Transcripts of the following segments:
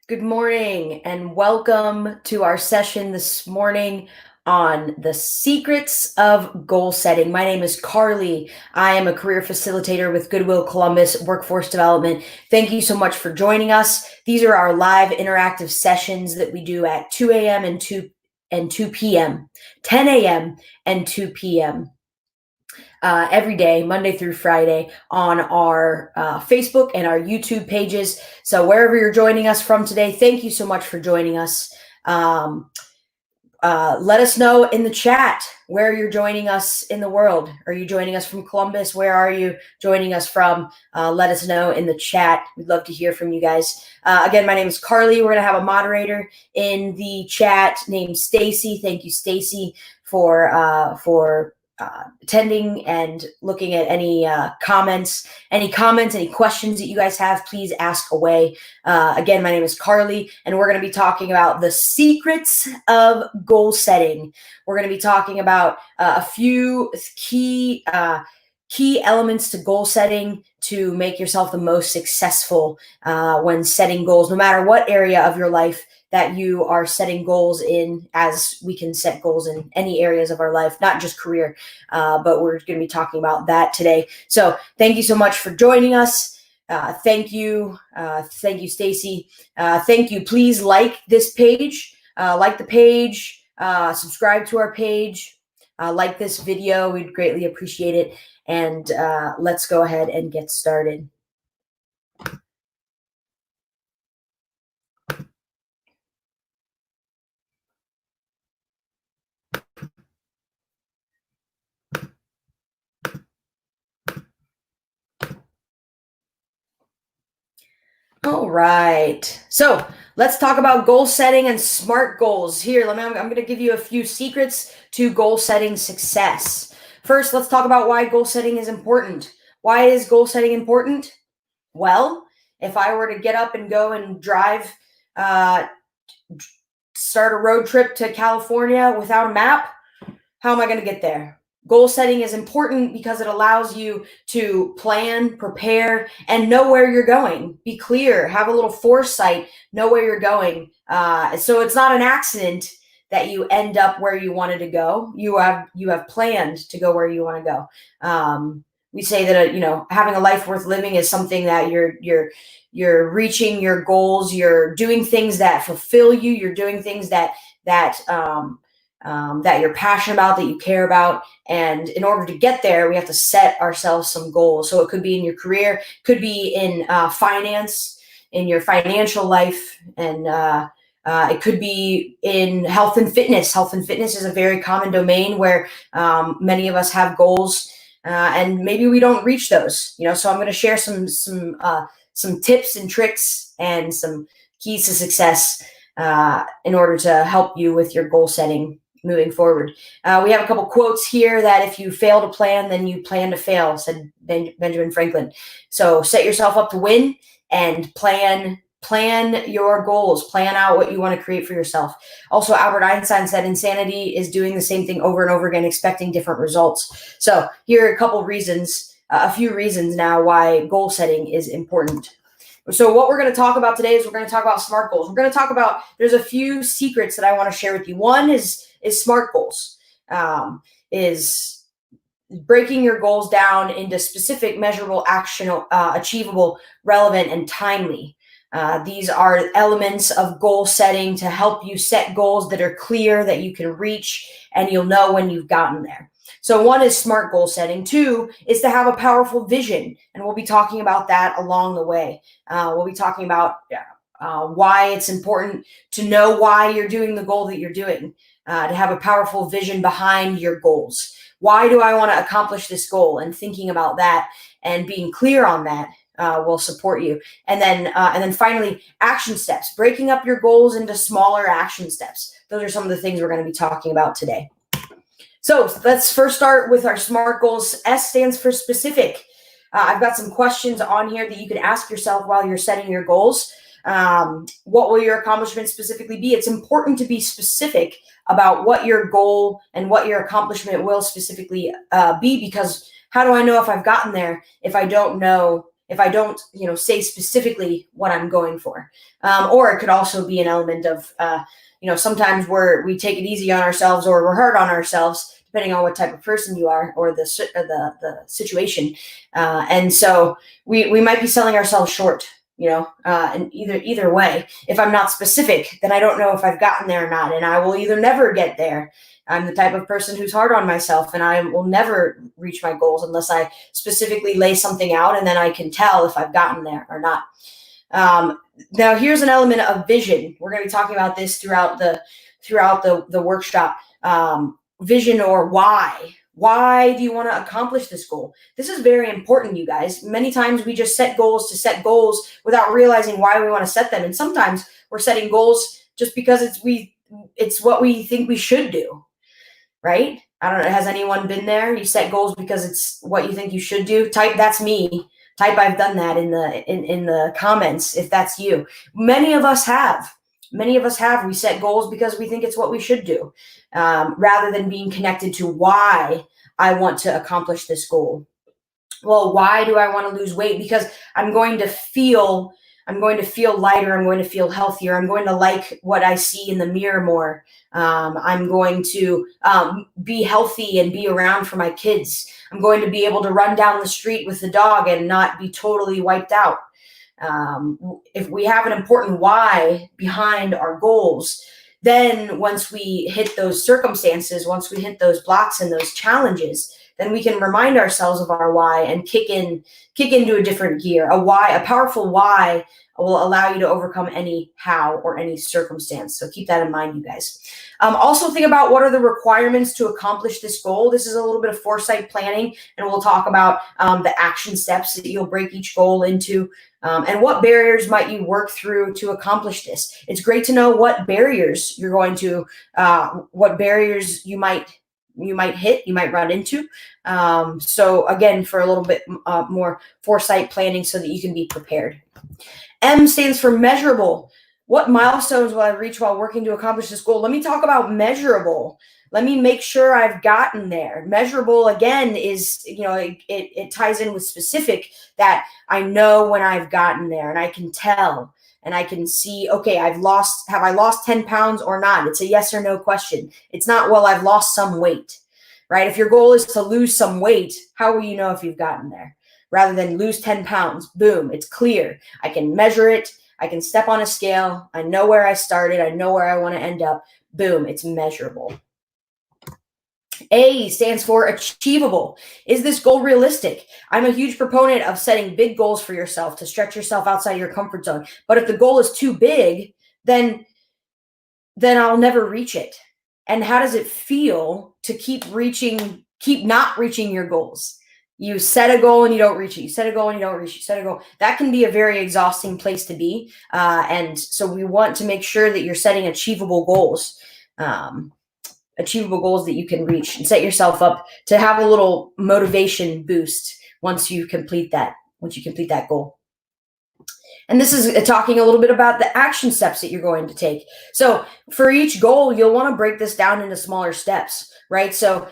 Good morning and welcome to our session this morning on the secrets of goal setting. My name is Carly. I am a career facilitator with Goodwill Columbus Workforce Development. Thank you so much for joining us. These are our live interactive sessions that we do at 2 a.m. and 2 p.m., 10 a.m. and 2 p.m. Every day, Monday through Friday, on our Facebook and our YouTube pages. So wherever you're joining us from today, thank you so much for joining us. Let us know in the chat where you're joining us in the world. Are you joining us from Columbus? Where are you joining us from? Let us know in the chat. We'd love to hear from you guys. Again, my name is Carly. We're going to have a moderator in the chat named Stacy. Thank you, Stacy, for attending and looking at any comments, any questions that you guys have. Please ask away. Again, my name is Carly, and we're going to be talking about the secrets of goal setting. We're going to be talking about a few key elements to goal setting to make yourself the most successful when setting goals, no matter what area of your life that you are setting goals in, as we can set goals in any areas of our life, not just career, but we're going to be talking about that today. So thank you so much for joining us. Thank you, Stacy. Thank you. Please like this page, like the page, subscribe to our page, like this video. We'd greatly appreciate it. And let's go ahead and get started. All right. So let's talk about goal setting and SMART goals. Here, I'm going to give you a few secrets to goal setting success. First, let's talk about why goal setting is important. Why is goal setting important? Well, if I were to get up and go and drive, start a road trip to California without a map, how am I going to get there? Goal setting is important because it allows you to plan, prepare, and know where you're going. Be clear, have a little foresight, know where you're going. So it's not an accident that you end up where you wanted to go. You have planned to go where you want to go. We say that having a life worth living is something that you're reaching your goals. You're doing things that fulfill you. You're doing things that you're passionate about, that you care about. And in order to get there, we have to set ourselves some goals. So it could be in your career, could be in finance, in your financial life, and it could be in health and fitness. Health and fitness is a very common domain where many of us have goals, and maybe we don't reach those. So I'm going to share some tips and tricks and some keys to success in order to help you with your goal setting moving forward. We have a couple quotes here that if you fail to plan, then you plan to fail, said Benjamin Franklin. So set yourself up to win and plan your goals. Plan out what you want to create for yourself. Also, Albert Einstein said insanity is doing the same thing over and over again, expecting different results. So here are a few reasons now why goal setting is important. So what we're going to talk about today is we're going to talk about SMART goals. We're going to talk about, there's a few secrets that I want to share with you. One is SMART goals, is breaking your goals down into specific, measurable, actionable, achievable, relevant, and timely. These are elements of goal setting to help you set goals that are clear, that you can reach, and you'll know when you've gotten there. So one is SMART goal setting. Two is to have a powerful vision, and we'll be talking about that along the way. We'll be talking about why it's important to know why you're doing the goal that you're doing, to have a powerful vision behind your goals. Why do I want to accomplish this goal? And thinking about that and being clear on that will support you. And then finally, action steps, breaking up your goals into smaller action steps. Those are some of the things we're going to be talking about today. So let's first start with our SMART goals. S stands for specific. I've got some questions on here that you can ask yourself while you're setting your goals. What will your accomplishment specifically be? It's important to be specific about what your goal and what your accomplishment will specifically be, because how do I know if I've gotten there if I don't know if I don't, say specifically what I'm going for. Or it could also be an element of, sometimes we take it easy on ourselves, or we're hard on ourselves, depending on what type of person you are, or the situation. And so we might be selling ourselves short, and either way, if I'm not specific, then I don't know if I've gotten there or not. And I will either never get there. I'm the type of person who's hard on myself, and I will never reach my goals unless I specifically lay something out, and then I can tell if I've gotten there or not. Now, here's an element of vision. We're going to be talking about this throughout the workshop. Vision, or why. Why do you want to accomplish this goal? This is very important, you guys. Many times we just set goals to set goals without realizing why we want to set them. And sometimes we're setting goals just because it's what we think we should do, right? I don't know. Has anyone been there? You set goals because it's what you think you should do. Type, that's me. Type, I've done that in the comments if that's you. Many of us have. We set goals because we think it's what we should do, rather than being connected to why I want to accomplish this goal. Well, why do I want to lose weight? Because I'm going to feel lighter. I'm going to feel healthier. I'm going to like what I see in the mirror more. I'm going to be healthy and be around for my kids. I'm going to be able to run down the street with the dog and not be totally wiped out. If we have an important why behind our goals, then once we hit those circumstances, once we hit those blocks and those challenges, then we can remind ourselves of our why and kick into a different gear. A powerful why will allow you to overcome any how or any circumstance. So keep that in mind, you guys. Also think about what are the requirements to accomplish this goal. This is a little bit of foresight planning, and we'll talk about the action steps that you'll break each goal into. And what barriers might you work through to accomplish this? It's great to know what barriers you're going to, what barriers you might hit, you might run into. So again, for a little bit more foresight planning so that you can be prepared. M stands for measurable. What milestones will I reach while working to accomplish this goal? Let me talk about measurable. Let me make sure I've gotten there. Measurable, again, is, it ties in with specific, that I know when I've gotten there, and I can tell, and I can see, okay, have I lost 10 pounds or not? It's a yes or no question. It's not, well, I've lost some weight, right? If your goal is to lose some weight, how will you know if you've gotten there? Rather than lose 10 pounds, boom, it's clear. I can measure it. I can step on a scale. I know where I started. I know where I want to end up. Boom, it's measurable. A stands for achievable. Is this goal realistic? I'm a huge proponent of setting big goals for yourself to stretch yourself outside your comfort zone. But if the goal is too big, then I'll never reach it. And how does it feel to keep not reaching your goals? You set a goal and you don't reach it. You set a goal and you don't reach it. You set a goal. That can be a very exhausting place to be. And so we want to make sure that you're setting achievable goals. Achievable goals that you can reach, and set yourself up to have a little motivation boost once you complete that goal. And this is talking a little bit about the action steps that you're going to take. So for each goal, you'll want to break this down into smaller steps, right? So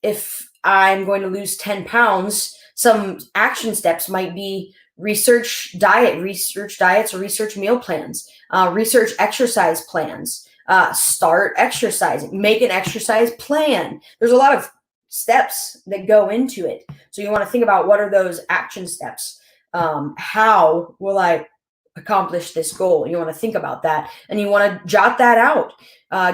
if I'm going to lose 10 pounds, some action steps might be research diets or research meal plans, research exercise plans, start exercising, make an exercise plan. There's a lot of steps that go into it. So you want to think about, what are those action steps? How will I accomplish this goal? You want to think about that, and you want to jot that out.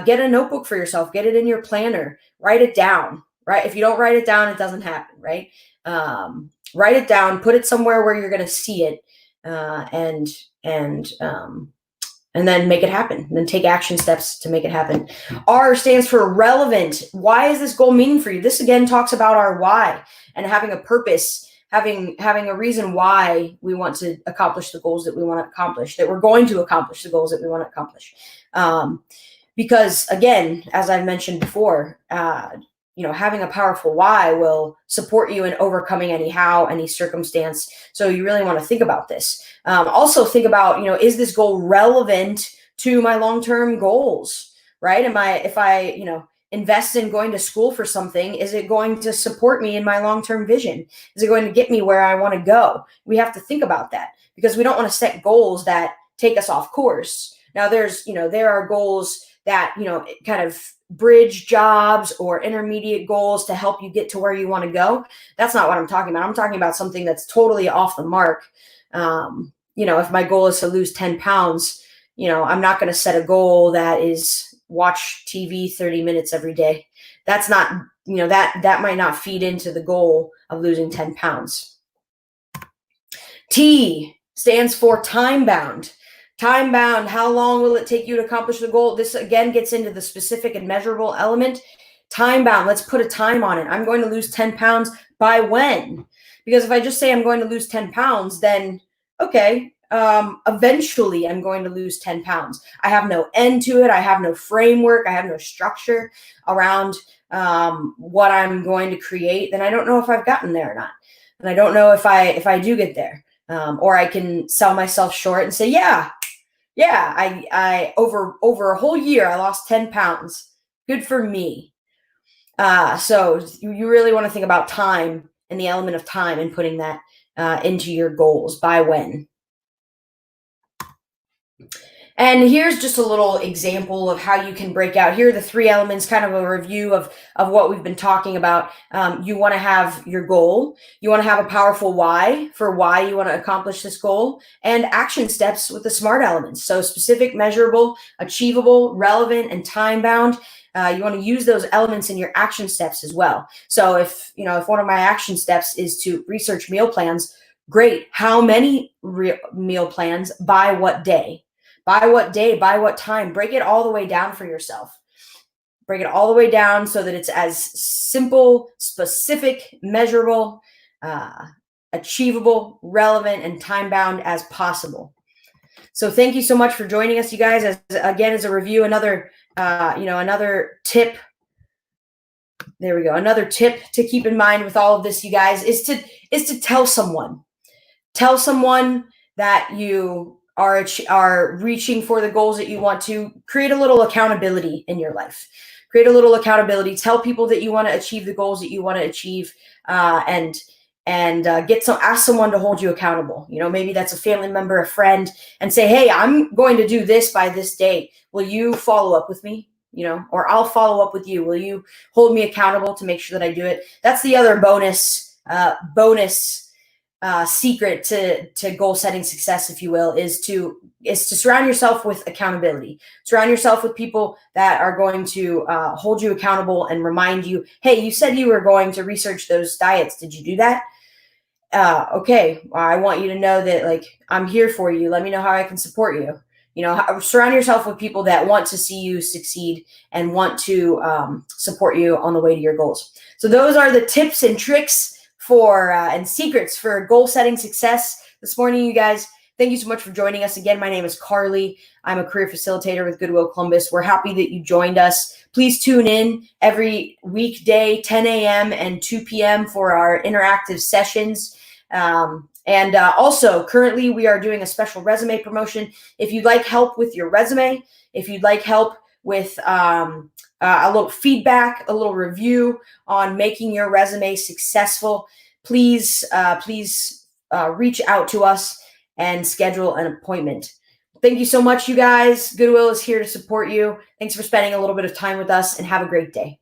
Get a notebook for yourself, get it in your planner, write it down, right? If you don't write it down, it doesn't happen, right? Write it down, put it somewhere where you're going to see it, and then make it happen. And then take action steps to make it happen. R stands for relevant. Why is this goal meaning for you? This again talks about our why and having a purpose, having a reason why we want to accomplish the goals that we want to accomplish, that we're going to accomplish the goals that we want to accomplish. Because again, as I've mentioned before, having a powerful why will support you in overcoming any circumstance. So you really want to think about this. Also think about, is this goal relevant to my long-term goals, right? invest in going to school for something, is it going to support me in my long-term vision? Is it going to get me where I want to go? We have to think about that, because we don't want to set goals that take us off course. Now there are goals that, kind of bridge jobs or intermediate goals to help you get to where you want to go. That's not what I'm talking about. I'm talking about something that's totally off the mark. If my goal is to lose 10 pounds, I'm not going to set a goal that is watch TV 30 minutes every day. That's not, that might not feed into the goal of losing 10 pounds. T stands for time bound. Time bound, how long will it take you to accomplish the goal? This again gets into the specific and measurable element. Time bound, let's put a time on it. I'm going to lose 10 pounds by when? Because if I just say I'm going to lose 10 pounds, then okay, eventually I'm going to lose 10 pounds. I have no end to it. I have no framework. I have no structure around what I'm going to create. Then I don't know if I've gotten there or not. And I don't know if I do get there. Or I can sell myself short and say, I over a whole year, I lost 10 pounds. Good for me. So you really want to think about time and the element of time and putting that into your goals. By when? And here's just a little example of how you can break out. Here are the three elements, kind of a review of what we've been talking about. You want to have your goal. You want to have a powerful why for why you want to accomplish this goal, and action steps with the SMART elements. So specific, measurable, achievable, relevant, and time-bound. You want to use those elements in your action steps as well. So if one of my action steps is to research meal plans, great. How many meal plans? By what day? By what day? By what time? Break it all the way down for yourself. Break it all the way down so that it's as simple, specific, measurable, achievable, relevant, and time-bound as possible. So thank you so much for joining us, you guys. As a review, another tip. There we go. Another tip to keep in mind with all of this, you guys, is to tell someone. Tell someone that you are reaching for the goals that you want to. Create a little accountability in your life. Create a little accountability. Tell people that you want to achieve the goals that you want to achieve, and ask someone to hold you accountable. Maybe that's a family member, a friend, and say, hey, I'm going to do this by this date. Will you follow up with me? Or I'll follow up with you. Will you hold me accountable to make sure that I do it? That's the other bonus secret to goal setting success, if you will, is to surround yourself with accountability. Surround yourself with people that are going to hold you accountable and remind you, hey, you said you were going to research those diets. Did you do that? Okay, well, I want you to know that I'm here for you. Let me know how I can support you. Surround yourself with people that want to see you succeed and want to support you on the way to your goals. So those are the tips and tricks and secrets for goal setting success this morning, you guys. Thank you so much for joining us again. My name is Carly. I'm a career facilitator with Goodwill Columbus. We're happy that you joined us. Please tune in every weekday, 10 a.m. and 2 p.m. for our interactive sessions. Also, currently we are doing a special resume promotion. If you'd like help with your resume, if you'd like help with a little feedback, a little review on making your resume successful, please reach out to us and schedule an appointment. Thank you so much, you guys. Goodwill is here to support you. Thanks for spending a little bit of time with us, and have a great day.